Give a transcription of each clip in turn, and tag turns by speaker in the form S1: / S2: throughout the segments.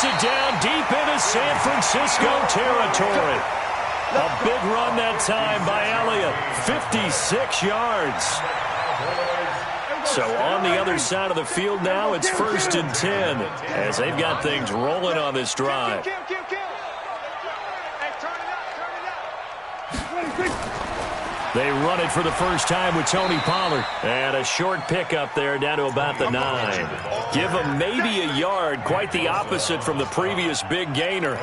S1: it down deep into San Francisco territory. A big run that time by Elliott. 56 yards. So on the other side of the field now, it's 1st and 10 as they've got things rolling on this drive. They run it for the first time with Tony Pollard. And a short pickup there down to about the 9. Give them maybe a yard, quite the opposite from the previous big gainer.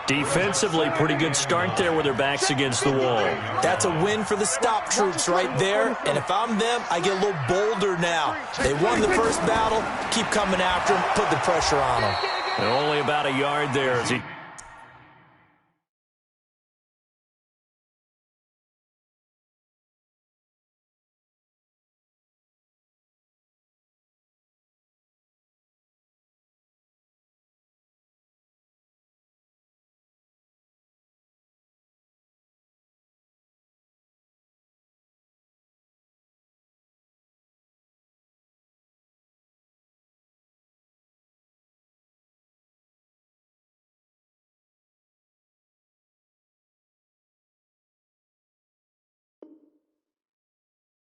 S1: Defensively, pretty good start there with their backs against the wall.
S2: That's a win for the stop troops right there. And if I'm them, I get a little bolder now. They won the first battle. Keep coming after them. Put the pressure on them.
S1: And only about a yard there as he...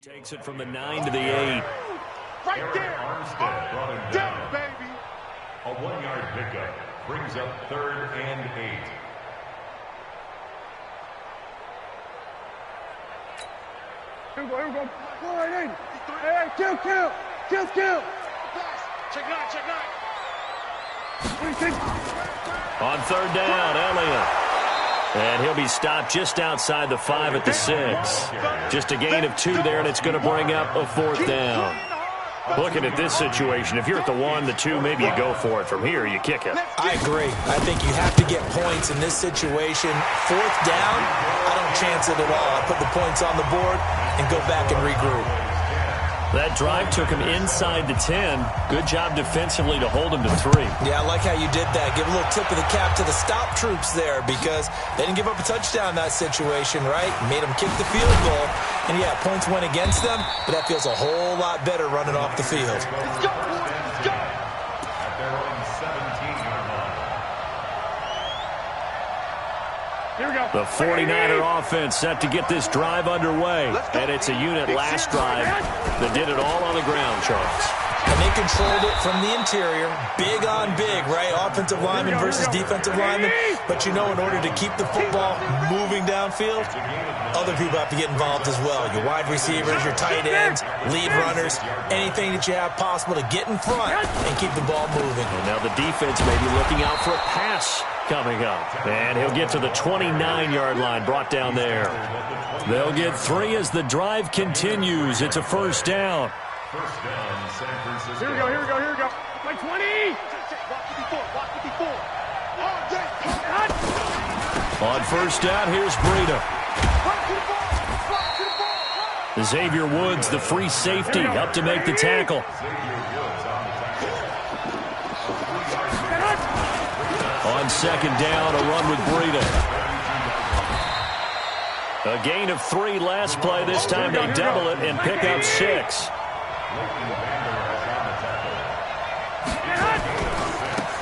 S1: Takes it from the 9 to the 8.
S3: Right there. Armstead brought him down, baby. A 1-yard pickup brings up 3rd and 8.
S4: Here we go. Go right in. Hey, kill. Check 9.
S1: On 3rd down, Elliott. And he'll be stopped just outside the 5 at the 6. Just a gain of 2 there, and it's going to bring up a 4th down. Looking at this situation, if you're at the 1, the 2, maybe you go for it. From here, you kick it.
S2: I agree. I think you have to get points in this situation. 4th down, I don't chance it at all. I put the points on the board and go back and regroup.
S1: That drive took him inside the 10. Good job defensively to hold him to 3.
S2: Yeah, I like how you did that. Give a little tip of the cap to the stop troops there because they didn't give up a touchdown in that situation, right? Made them kick the field goal. And, yeah, points went against them, but that feels a whole lot better running off the field.
S3: Let's go, boys. Let's go. At their own 17-yard line.
S4: Here we go.
S1: The 49er offense set to get this drive underway. And it's a unit last drive that did it all on the ground, Charles.
S2: And they controlled it from the interior. Big on big, right? Offensive lineman versus defensive lineman. But, you know, in order to keep the football moving downfield, other people have to get involved as well. Your wide receivers, your tight ends, lead runners, anything that you have possible to get in front and keep the ball moving.
S1: And now the defense may be looking out for a pass coming up. And he'll get to the 29-yard line, brought down there. They'll get 3 as the drive continues. It's a 1st down.
S3: First down, San Francisco.
S4: Here we go. Like 20.
S3: Watch the before.
S1: On 1st down, here's Breida. Xavier Woods, the free safety, up to make the tackle. On 2nd down, a run with Breida. A gain of 3 last play. This time they double it and pick up 6.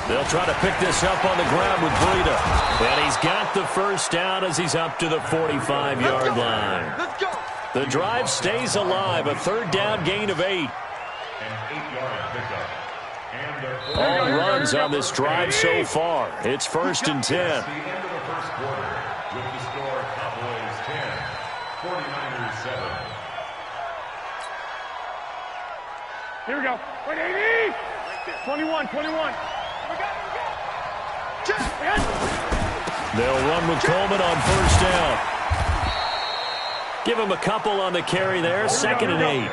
S1: They'll try to pick this up on the ground with Breida. And he's got the 1st down as he's up to the 45-yard line.
S3: Let's go.
S1: The drive stays alive. A 3rd down gain of 8.
S3: An 8-yard pickup.
S1: All runs on this drive so far. It's 1st and 10.
S3: It's the end of the first quarter with the score Cowboys 10, 49ers 7.
S4: Here we go. Wait, 80. 21.
S1: They'll run with Coleman on 1st down. Give him a couple on the carry there. 2nd and 8.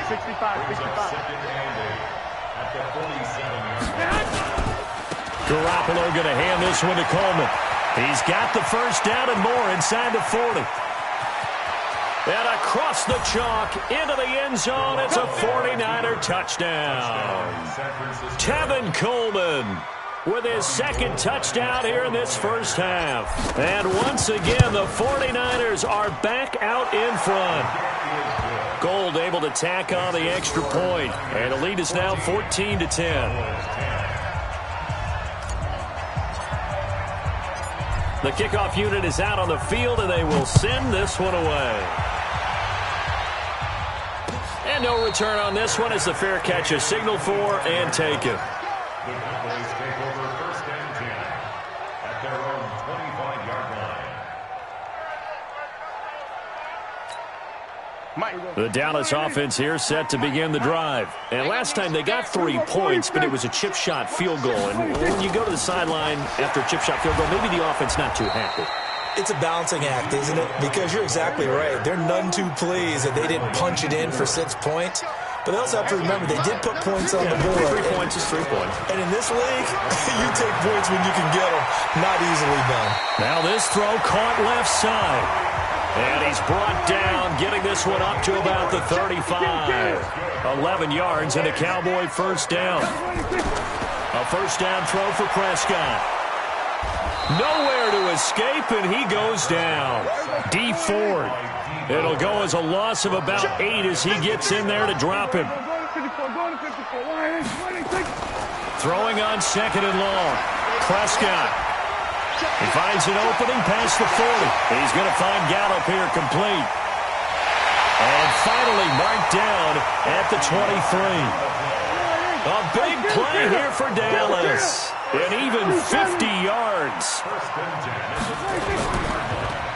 S4: 65.
S3: At the 47-yard
S1: Garoppolo going to hand this one to Coleman. He's got the 1st down and more inside the 40. And across the chalk into the end zone. It's a 49er touchdown. Tevin Coleman with his 2nd touchdown here in this first half. And once again, the 49ers are back out in front. Gold able to tack on the extra point, and the lead is now 14-10. The kickoff unit is out on the field, and they will send this one away. And no return on this one as the fair catch is signaled for and taken.
S3: The Cowboys take over 1st and 10 at their own 25-yard line.
S1: The Dallas offense here set to begin the drive. And last time they got 3 points, but it was a chip shot field goal. And when you go to the sideline after a chip shot field goal, maybe the offense not too happy.
S2: It's a balancing act, isn't it? Because you're exactly right. They're none too pleased that they didn't punch it in for 6 points. But they also have to remember they did put points on the board.
S1: 3 points is 3 points.
S2: And in this league, you take points when you can get them. Not easily done.
S1: Now this throw caught left side. And he's brought down, getting this one up to about the 35. 11 yards and a Cowboy first down. A first down throw for Prescott. Nowhere to escape, and he goes down. D Ford. It'll go as a loss of about 8 as he gets in there to drop him. Throwing on 2nd and long. Prescott. He finds an opening past the 40. He's going to find Gallup here complete. And finally marked down at the 23. A big play here for Dallas. And even 50 yards.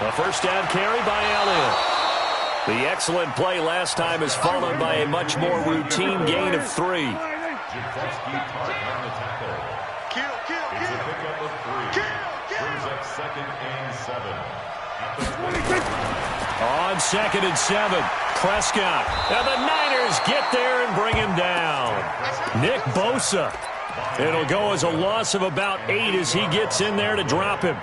S1: A first down carry by Elliott. The excellent play last time is followed by a much more routine gain of 3.
S3: It's a pickup of 3. Brings up 2nd and 7. At the 20.
S1: On 2nd and 7, Prescott. And the Niners get there and bring him down. Nick Bosa. It'll go as a loss of about 8 as he gets in there to drop him.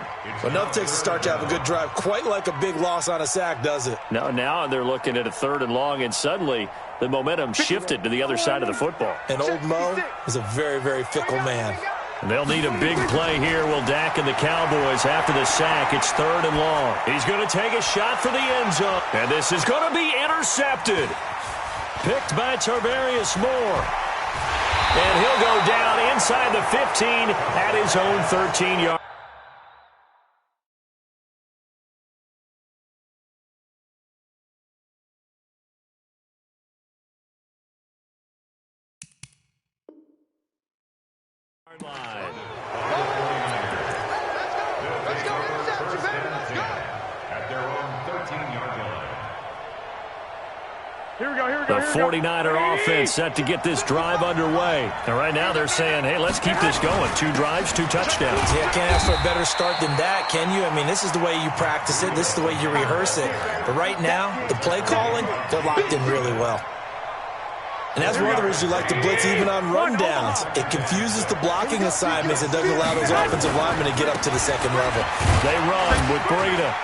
S2: Enough takes a start to have a good drive. Quite like a big loss on a sack, does it?
S1: Now they're looking at a 3rd and long, and suddenly the momentum shifted to the other side of the football.
S2: And old Mo is a very, very fickle man.
S1: And they'll need a big play here, will Dak and the Cowboys after the sack. It's 3rd and long. He's going to take a shot for the end zone. And this is going to be intercepted. Picked by Tarvarius Moore. And he'll go down inside the 15 at his own 13-yard. Line.
S3: At their own 13-yard line.
S4: Here we go.
S1: The 49er offense set to get this drive underway. And right now they're saying, hey, let's keep this going. 2 drives, 2 touchdowns.
S2: Yeah, can't ask for a better start than that, can you? I mean, this is the way you practice it. This is the way you rehearse it. But right now, the play calling, they're locked in really well. And that's one of the reasons you like to blitz even on rundowns. It confuses the blocking assignments. It doesn't allow those offensive linemen to get up to the 2nd level.
S1: They run with Breida.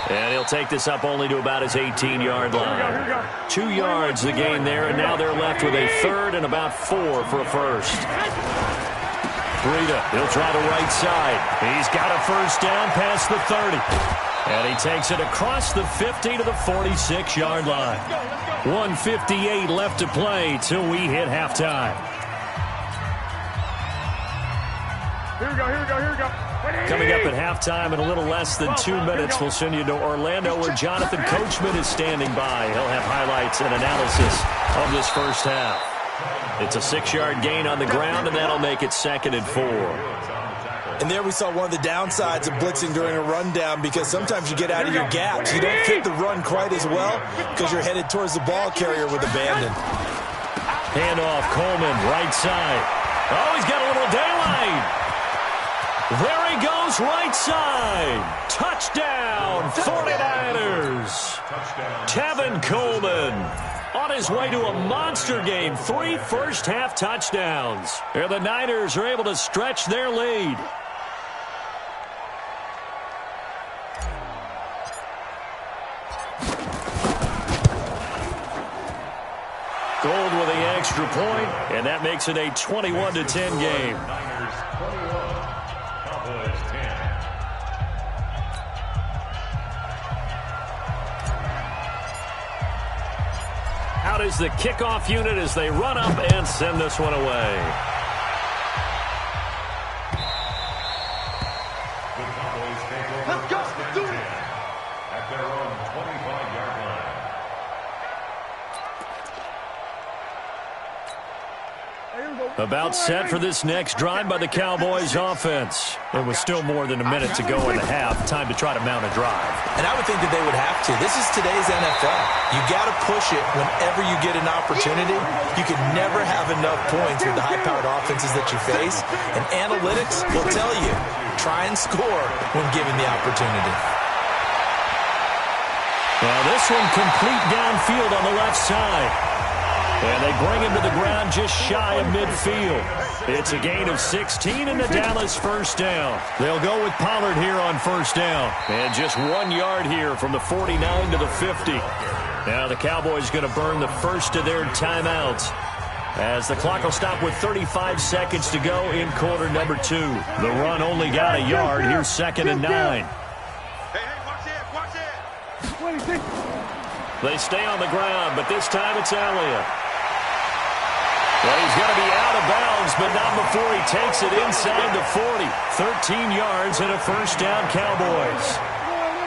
S1: And he'll take this up only to about his 18-yard line. 2 yards the gain there, and now they're left with a 3rd and about 4 for a first. Breida, he'll try the right side. He's got a first down past the 30. And he takes it across the 50 to the 46-yard line. 1:58 left to play till we hit halftime.
S4: Here we go.
S1: Coming up at halftime in a little less than 2 minutes, we'll send you to Orlando where Jonathan Coachman is standing by. He'll have highlights and analysis of this first half. It's a 6-yard gain on the ground, and that'll make it 2nd and 4.
S2: And there we saw one of the downsides of blitzing during a rundown, because sometimes you get out of your gaps. You don't fit the run quite as well because you're headed towards the ball carrier with abandon.
S1: Handoff, Coleman, right side. Oh, he's got a little daylight. There he goes, right side. Touchdown, 49ers. Tevin Coleman on his way to a monster game. 3 first-half touchdowns. And the Niners are able to stretch their lead. Gold with the extra point, and that makes it a 21-10 game.
S3: Niners 21, Cowboys 10.
S1: out as the kickoff unit as they run up and send this one away.
S3: The Cowboys take over first and 10 at their own 25-yard line.
S1: About set for this next drive by the Cowboys offense. It was still more than a minute to go in the half. Time to try to mount a drive.
S2: And I would think that they would have to. This is today's NFL. You got to push it whenever you get an opportunity. You can never have enough points with the high-powered offenses that you face. And analytics will tell you, try and score when given the opportunity.
S1: Now this one complete downfield on the left side. And they bring him to the ground just shy of midfield. It's a gain of 16 and the Dallas first down. They'll go with Pollard here on first down. And just 1 yard here from the 49 to the 50. Now the Cowboys going to burn the first of their timeouts, as the clock will stop with 35 seconds to go in quarter number 2. The run only got a yard. Here's 2nd and 9. They stay on the ground, but this time it's Elliott. Well, he's going to be out of bounds, but not before he takes it inside the 40. 13 yards and a first down, Cowboys.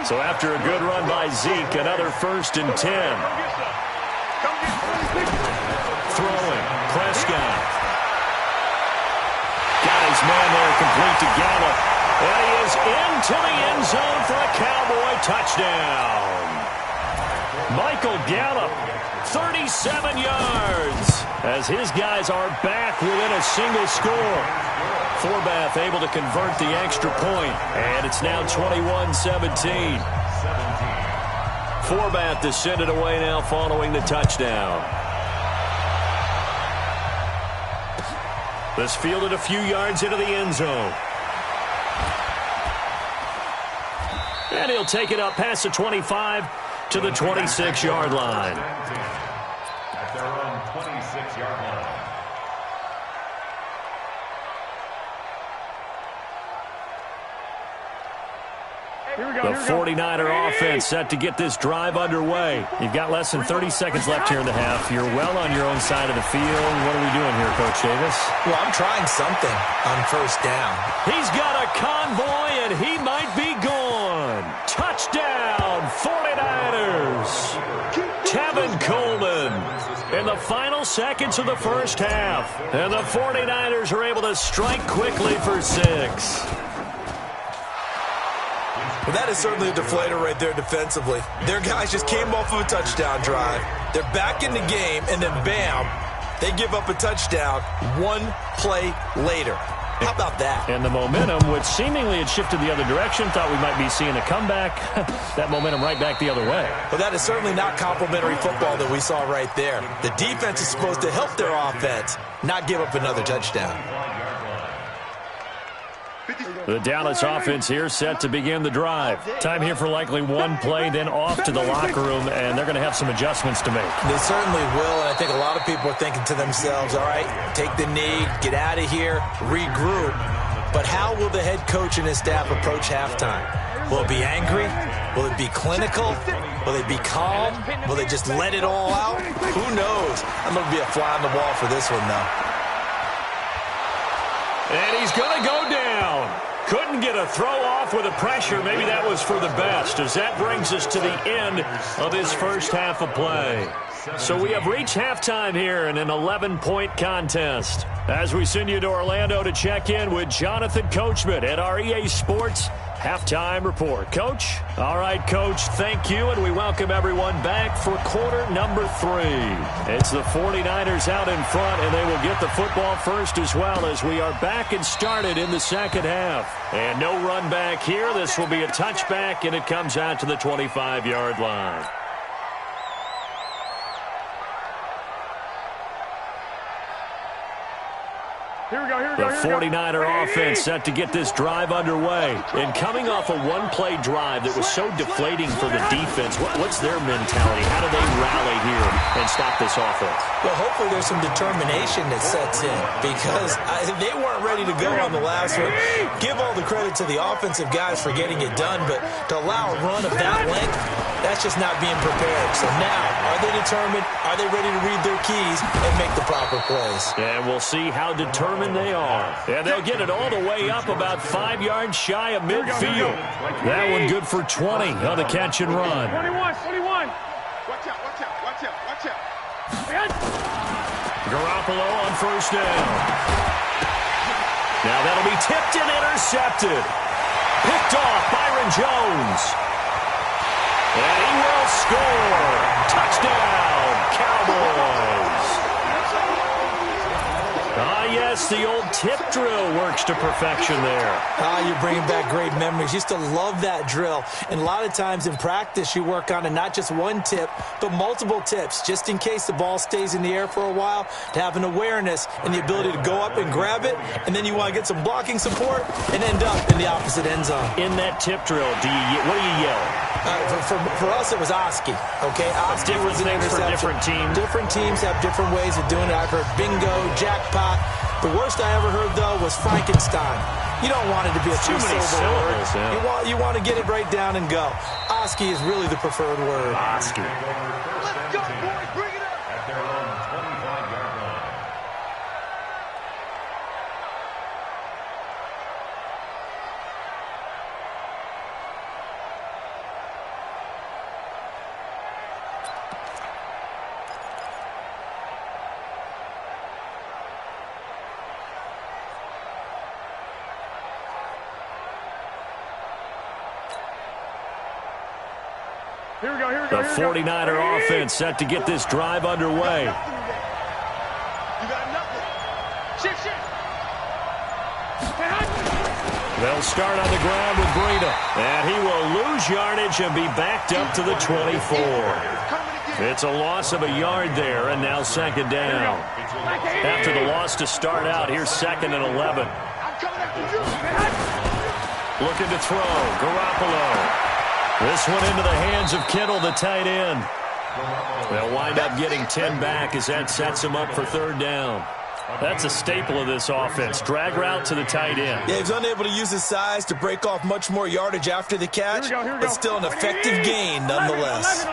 S1: So after a good run by Zeke, another 1st and 10. Throwing, Prescott. Got his man there, complete to Gallup. And he is into the end zone for a Cowboy touchdown. Michael Gallup, 37 yards, as his guys are back within a single score. Forbath able to convert the extra point, and it's now 21-17. Forbath to send it away now following the touchdown. This fielded a few yards into the end zone. And he'll take it up past the 25 to the 26-yard line.
S3: At their own 26-yard line.
S1: The 49er offense set to get this drive underway. You've got less than 30 seconds left here in the half. You're well on your own side of the field. What are we doing here, Coach Davis?
S2: Well, I'm trying something on first down.
S1: He's got a convoy, and he might be gone. Touchdown, 49ers. Tevin Coleman in the final seconds of the first half. And the 49ers are able to strike quickly for 6.
S2: Well, that is certainly a deflator right there defensively. Their guys just came off of a touchdown drive. They're back in the game, and then bam, they give up a touchdown 1 play later. How about that?
S1: And the momentum, which seemingly had shifted the other direction, thought we might be seeing a comeback. That momentum right back the other way.
S2: Well, that is certainly not complimentary football that we saw right there. The defense is supposed to help their offense, not give up another touchdown.
S1: The Dallas offense here set to begin the drive. Time here for likely 1 play, then off to the locker room, and they're going to have some adjustments to make.
S2: They certainly will, and I think a lot of people are thinking to themselves, all right, take the knee, get out of here, regroup. But how will the head coach and his staff approach halftime? Will it be angry? Will it be clinical? Will they be calm? Will they just let it all out? Who knows? I'm going to be a fly on the wall for this one, though.
S1: And he's going to go down. Couldn't get a throw off with the pressure. Maybe that was for the best, as that brings us to the end of this first half of play. So we have reached halftime here in an 11-point contest. As we send you to Orlando to check in with Jonathan Coachman at our EA Sports Halftime Report. Coach? All right, Coach, thank you, and we welcome everyone back for quarter number 3. It's the 49ers out in front, and they will get the football first as well, as we are back and started in the second half. And no run back here. This will be a touchback, and it comes out to the 25-yard line. The 49er offense set to get this drive underway. And coming off a one-play drive that was so deflating for the defense, what's their mentality? How do they rally here and stop this offense?
S2: Well, hopefully there's some determination that sets in because they weren't ready to go on the last one. Give all the credit to the offensive guys for getting it done, but to allow a run of that length, that's just not being prepared. So now, are they determined? Are they ready to read their keys and make the proper plays?
S1: And we'll see how determined they are. And they'll get it all the way up about 5 yards shy of midfield. That one good for 20 on the catch and run.
S4: 21. Watch out.
S1: Garoppolo on first down. Now that'll be tipped and intercepted. Picked off Byron Jones. And he will score. Touchdown, Cowboys. Ah, yes, the old tip drill works to perfection there.
S2: You're bringing back great memories. Used to love that drill. And a lot of times in practice, you work on it, not just one tip, but multiple tips, just in case the ball stays in the air for a while, to have an awareness and the ability to go up and grab it, and then you want to get some blocking support and end up in the opposite end zone.
S1: In that tip drill, what do you yell?
S2: For us, it was Oski. Okay, Oski was an interception.
S1: For different teams.
S2: Different teams have different ways of doing it. I've heard bingo, jackpot. The worst I ever heard, though, was Frankenstein. You don't want it to be a two-syllable word. Yeah. You want to get it right down and go. Oski is really the preferred word.
S1: Oski.
S4: Let's go, boys. Bring it up.
S3: At their own 25-yard line.
S4: Here we go.
S1: The 49er offense set to get this drive underway.
S4: You got nothing. Shift.
S1: They'll start on the ground with Breida. And he will lose yardage and be backed up to the 24. It's a loss of a yard there, and now second down. After the loss to start out, here's 2nd and 11. Looking to throw. Garoppolo. This one into the hands of Kittle, the tight end. They'll wind up getting 10 back as that sets him up for third down. That's a staple of this offense. Drag route to the tight end.
S2: Yeah, he's unable to use his size to break off much more yardage after the catch, but still an effective gain nonetheless.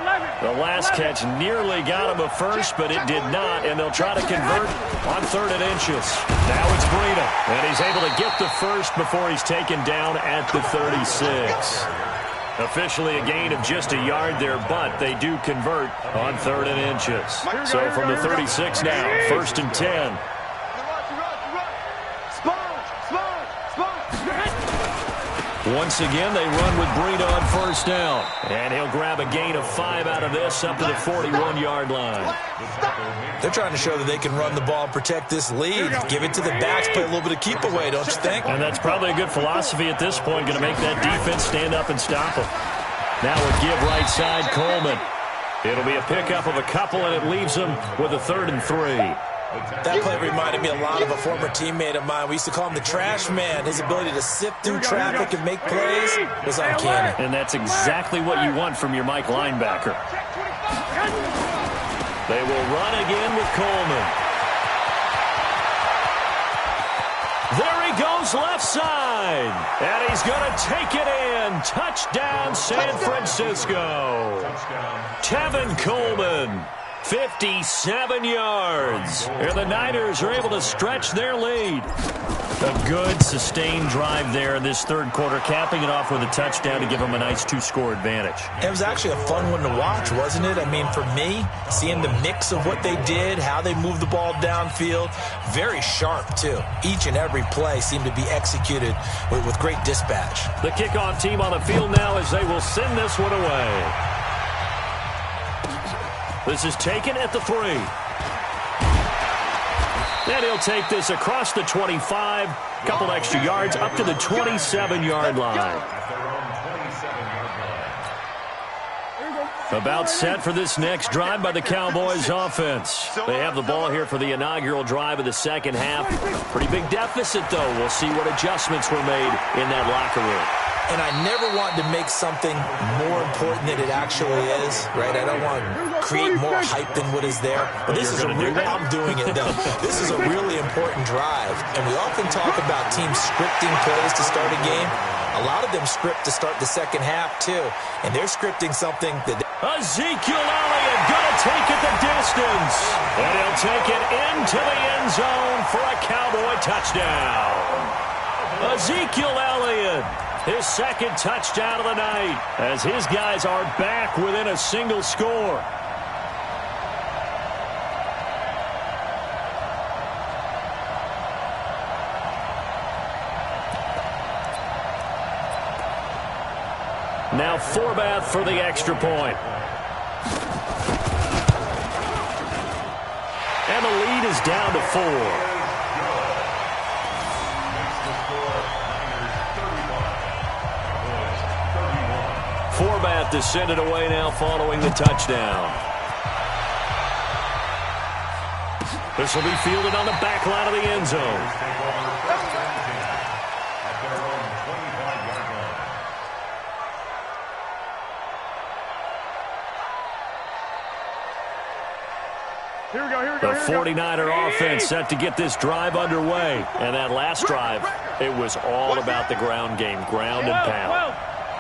S1: The last catch nearly got him a first, but it did not, and they'll try to convert on 3rd and inches. Now it's Breida, and he's able to get the first before he's taken down at the 36. Officially a gain of just a yard there, but they do convert on 3rd and inches. So from the 36 now, 1st and 10. Once again, they run with Breida on first down. And he'll grab a gain of 5 out of this up to the 41-yard line.
S2: They're trying to show that they can run the ball and protect this lead. Give it to the backs, play a little bit of keep away, don't you think?
S1: And that's probably a good philosophy at this point, going to make that defense stand up and stop them. Now with give right side, Coleman. It'll be a pickup of a couple, and it leaves them with a 3rd and 3.
S2: That play reminded me a lot of a former teammate of mine. We used to call him the trash man. His ability to sift through traffic and make plays was uncanny.
S1: And that's exactly what you want from your Mike linebacker. They will run again with Coleman. There he goes left side. And he's going to take it in. Touchdown, San Francisco. Tevin Coleman. 57 yards. And the Niners are able to stretch their lead. A good, sustained drive there in this third quarter, capping it off with a touchdown to give them a nice 2-score advantage.
S2: It was actually a fun one to watch, wasn't it? I mean, for me, seeing the mix of what they did, how they moved the ball downfield, very sharp, too. Each and every play seemed to be executed with great dispatch.
S1: The kickoff team on the field now as they will send this one away. This is taken at the 3. And he'll take this across the 25. Couple extra yards up to the 27-yard line. About set for this next drive by the Cowboys offense. They have the ball here for the inaugural drive of the second half. Pretty big deficit, though. We'll see what adjustments were made in that locker room.
S2: And I never want to make something more important than it actually is, right? I don't want to create more hype than what is there. But this is I'm doing it, though. This is a really important drive. And we often talk about teams scripting plays to start a game. A lot of them script to start the second half, too. And they're scripting something that...
S1: Ezekiel Elliott going to take it the distance. And he'll take it into the end zone for a Cowboy touchdown. Ezekiel Elliott, his second touchdown of the night, as his guys are back within a single score. Now Forbath for the extra point. And the lead is down to 4. Forbath to send it away now following the touchdown. This will be fielded on the back line of the end zone. The 49er offense set to get this drive underway. And that last drive, it was all about the ground game, ground and pound.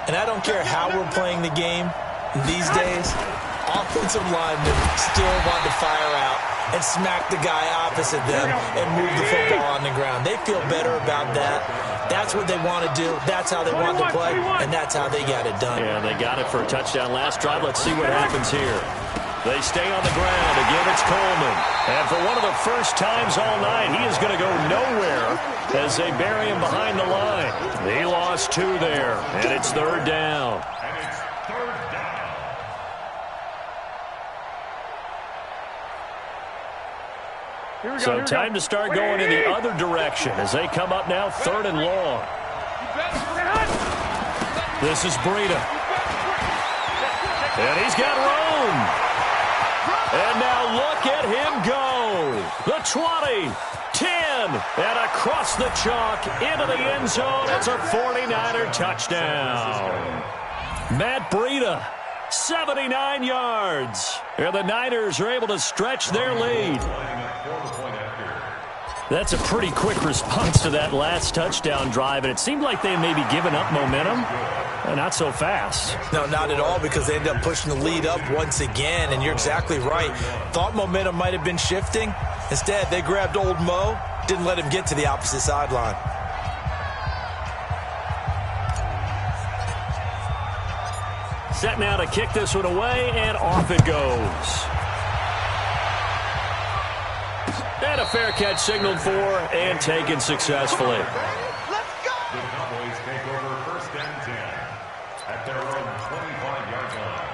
S2: And I don't care how we're playing the game these days, offensive linemen still want to fire out and smack the guy opposite them and move the football on the ground. They feel better about that. That's what they want to do. That's how they want to play, and that's how they got it done.
S1: Yeah, they got it for a touchdown last drive. Let's see what happens here. They stay on the ground. Again, it's Coleman. And for one of the first times all night, he is going to go nowhere as they bury him behind the line. He lost 2 there, and it's third down. So time to start going in the other direction as they come up now, third and long. This is Breida. And he's got room. And now look at him go. The 20, 10, and across the chalk into the end zone. It's a 49er touchdown. Matt Breida, 79 yards. And the Niners are able to stretch their lead. That's a pretty quick response to that last touchdown drive, and it seemed like they may be giving up momentum. Not so fast.
S2: No, not at all, because they ended up pushing the lead up once again, and you're exactly right. Thought momentum might have been shifting. Instead, they grabbed old Mo, didn't let him get to the opposite sideline.
S1: Set now to kick this one away, and off it goes. And a fair catch signaled for and taken successfully.
S3: Let's go! The Cowboys take over first and 10 at their own 25-yard line.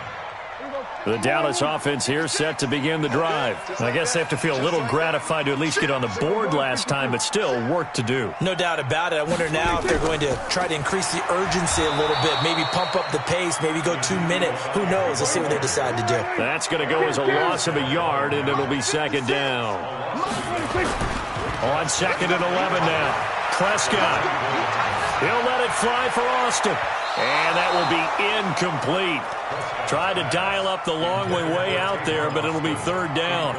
S1: The Dallas offense here set to begin the drive. I guess they have to feel a little gratified to at least get on the board last time, but still work to do.
S2: No doubt about it. I wonder now if they're going to try to increase the urgency a little bit, maybe pump up the pace, maybe go 2 minutes. Who knows? Let's see what they decide to do.
S1: That's going to go as a loss of a yard, and it'll be second down. On second and 11 now. Prescott. He'll let it fly for Austin. And that will be incomplete. Tried to dial up the long way out there, but it'll be third down.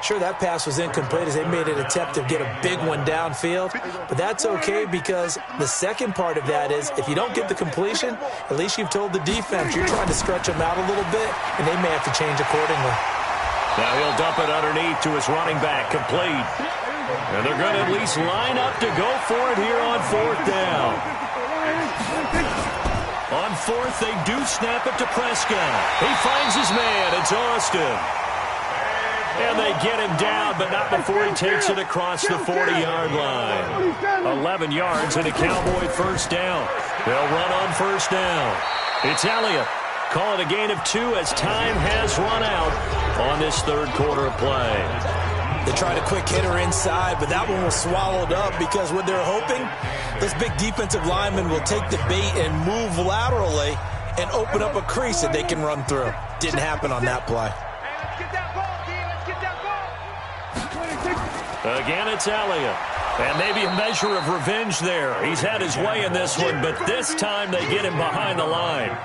S2: Sure, that pass was incomplete as they made an attempt to get a big one downfield. But that's okay, because the second part of that is if you don't get the completion, at least you've told the defense you're trying to stretch them out a little bit, and they may have to change accordingly.
S1: Now he'll dump it underneath to his running back, complete. And they're going to at least line up to go for it here on fourth down. On fourth, they do snap it to Prescott. He finds his man. It's Austin. And they get him down, but not before he takes it across the 40-yard line. 11 yards and a Cowboy first down. They'll run on first down. It's Elliott. Call it a gain of 2 as time has run out on this third quarter of play.
S2: They tried a quick hitter inside, but that one was swallowed up because what they're hoping, those big defensive linemen will take the bait and move laterally and open up a crease that they can run through. Didn't happen on that play.
S1: Again, it's Elliott. And maybe a measure of revenge there. He's had his way in this one, but this time they get him behind the line.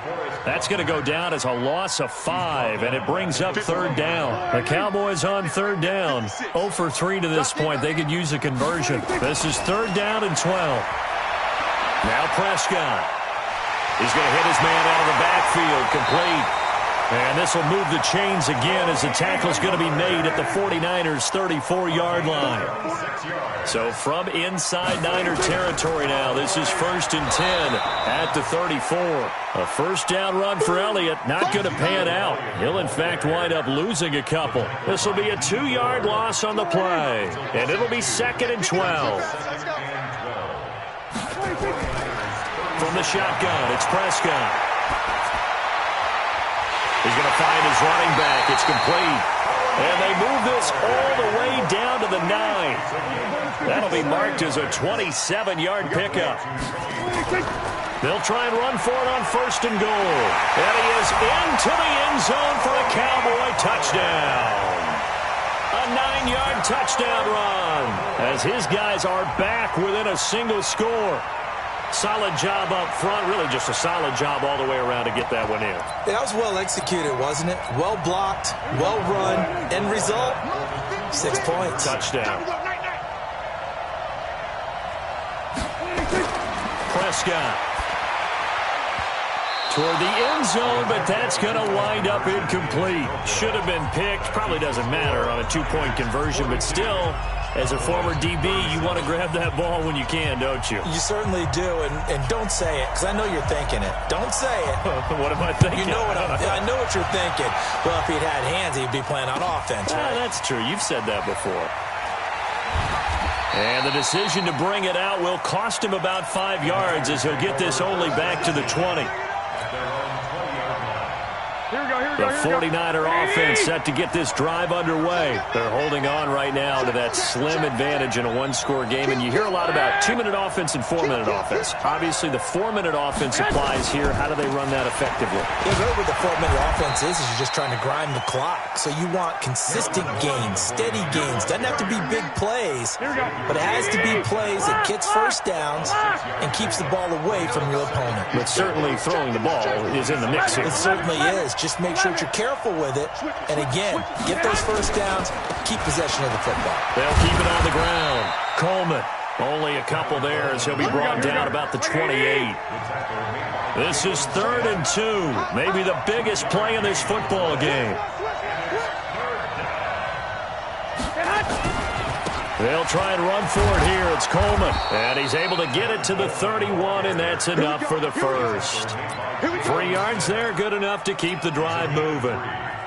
S1: That's going to go down as a loss of 5, and it brings up third down. The Cowboys on third down. 0 for 3 to this point. They could use a conversion. This is third down and 12. Now Prescott. He's going to hit his man out of the backfield, complete. And this will move the chains again as the tackle's going to be made at the 49ers' 34-yard line. So from inside Niner territory now, this is 1st and 10 at the 34. A first down run for Elliott, not going to pan out. He'll, in fact, wind up losing a couple. This will be a 2-yard loss on the play, and it'll be 2nd and 12. From the shotgun, it's Prescott. He's going to find his running back. It's complete. And they move this all the way down to the 9. That'll be marked as a 27-yard pickup. They'll try and run for it on 1st and goal. And he is into the end zone for a Cowboy touchdown. A 9-yard touchdown run as his guys are back within a single score. Solid job up front, really just a solid job all the way around to get that one in.
S2: That was well executed, wasn't it? Well blocked, well run, end result, 6 points.
S1: Touchdown. Prescott. Toward the end zone, but that's going to wind up incomplete. Should have been picked. Probably doesn't matter on a 2-point conversion, but still, as a former DB, you want to grab that ball when you can, don't you?
S2: You certainly do, and don't say it, because I know you're thinking it. Don't say it.
S1: What am I thinking?
S2: You know what I know what you're thinking. Well, if he'd had hands, he'd be playing on offense, right?
S1: That's true. You've said that before. And the decision to bring it out will cost him about 5 yards as he'll get this only back to the 20. The 49er offense set to get this drive underway. They're holding on right now to that slim advantage in a one-score game. And you hear a lot about 2-minute offense and 4-minute offense. Obviously, the 4-minute offense applies here. How do they run that effectively?
S2: Yeah, really what the 4-minute offense is you're just trying to grind the clock. So you want consistent gains, steady gains. Doesn't have to be big plays, but it has to be plays that gets first downs and keeps the ball away from your opponent.
S1: But certainly throwing the ball is in the mix here.
S2: It certainly is. Just make sure that you're careful with it. And again, get those first downs, keep possession of the football.
S1: They'll keep it on the ground. Coleman, only a couple there as he'll be brought down about the 28. This is 3rd and 2. Maybe the biggest play in this football game. They'll try and run for it here. It's Coleman. And he's able to get it to the 31, and that's enough for the first. 3 yards there, good enough to keep the drive moving.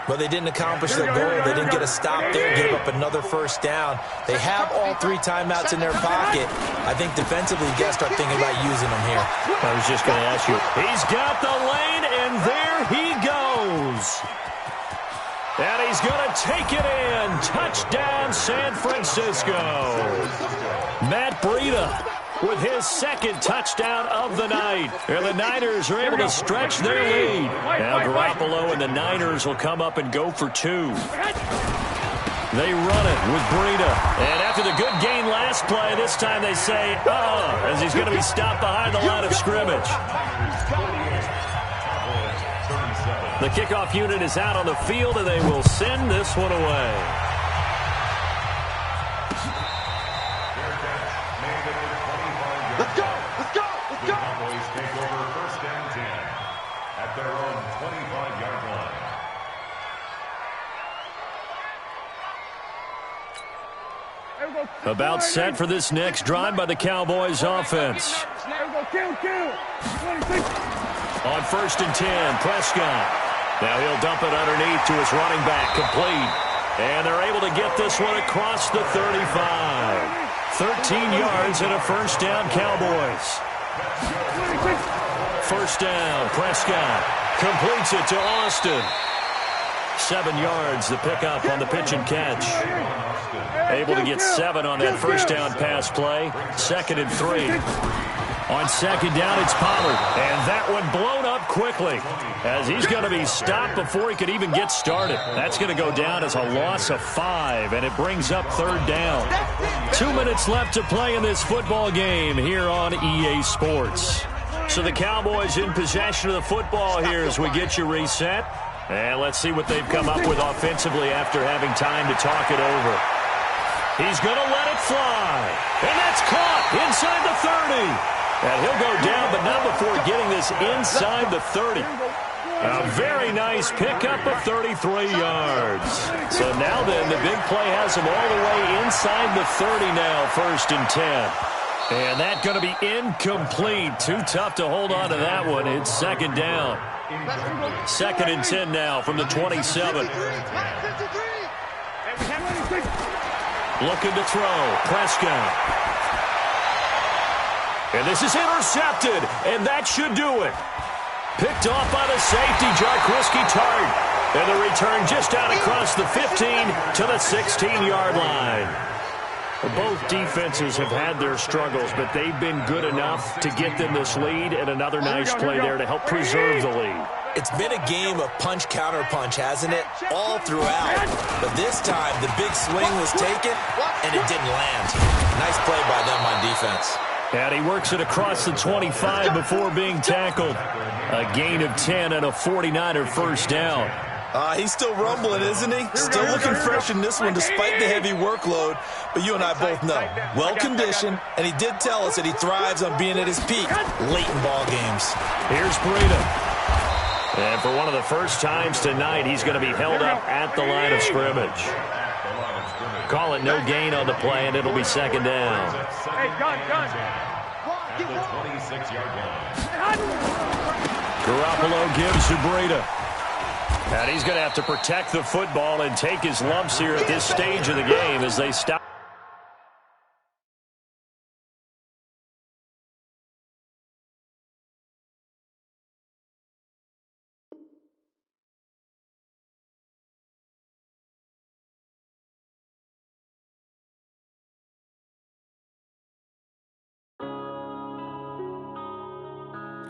S2: But they didn't accomplish their goal. They didn't get a stop there, gave up another first down. They have all 3 timeouts in their pocket. I think defensively, you got to start thinking about using them here.
S1: I was just going to ask you. He's got the lane, and there he goes. And he's going to take it in. Touchdown, San Francisco. Matt Breida with his 2nd touchdown of the night. And the Niners are able to stretch their lead. Now Garoppolo and the Niners will come up and go for 2. They run it with Breida. And after the good gain last play, this time they say, as he's going to be stopped behind the line of scrimmage. The kickoff unit is out on the field, and they will send this one away.
S3: Let's go! Let's go! Let's go! The Cowboys take over 1st and 10 at their own 25-yard line.
S1: About set for this next drive by the Cowboys offense. On 1st and 10, Prescott. Now he'll dump it underneath to his running back, complete. And they're able to get this one across the 35. 13 yards and a first down, Cowboys. First down, Prescott completes it to Austin. 7 yards, the pickup on the pitch and catch. Able to get 7 on that first down pass play. 2nd and 3. On second down, it's Pollard. And that one blown up quickly as he's going to be stopped before he could even get started. That's going to go down as a loss of 5, and it brings up third down. 2 minutes left to play in this football game here on EA Sports. So the Cowboys in possession of the football here as we get you reset. And let's see what they've come up with offensively after having time to talk it over. He's going to let it fly. And that's caught inside the 30. And he'll go down, but not before getting this inside the 30. A very nice pickup of 33 yards. So now then, the big play has him all the way inside the 30 now, 1st and 10. And that's going to be incomplete. Too tough to hold on to that one. It's second down. 2nd and 10 now from the 27. Looking to throw. Prescott. And this is intercepted, and that should do it. Picked off by the safety, Jarquiski Tart. And the return just out across the 15 to the 16-yard line. Both defenses have had their struggles, but they've been good enough to get them this lead, and another nice play there to help preserve the lead.
S2: It's been a game of punch-counter-punch, hasn't it? All throughout. But this time, the big swing was taken, and it didn't land. Nice play by them on defense.
S1: And he works it across the 25 before being tackled. A gain of 10 and a 49er first down.
S2: He's still rumbling, isn't he? Still looking fresh in this one despite the heavy workload. But you and I both know, well-conditioned, and he did tell us that he thrives on being at his peak late in ball games.
S1: Here's Breida. And for one of the first times tonight, he's going to be held up at the line of scrimmage. Call it no gain on the play, and it'll be second down.
S4: Hey, gun.
S3: At the 26-yard line.
S1: Garoppolo gives to Breida. And he's going to have to protect the football and take his lumps here at this stage of the game as they stop.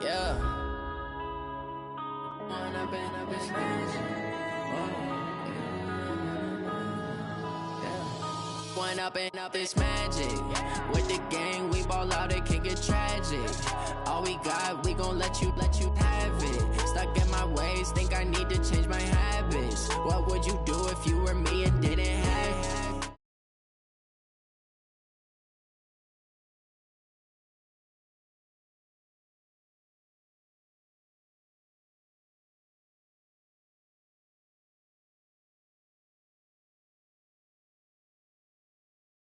S5: Yeah. One up and up is magic. With the gang, we ball out, it can get tragic. All we got, we gon' let you have it. Stuck in my ways, think I need to change my habits. What would you do if you were me and didn't have?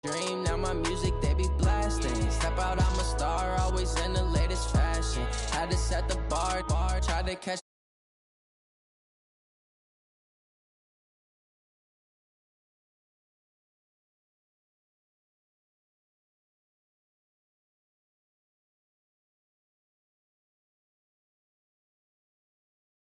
S5: Dream, now my music, they be blasting. Step out, I'm a star, always in the latest fashion. Had to set the bar, try to catch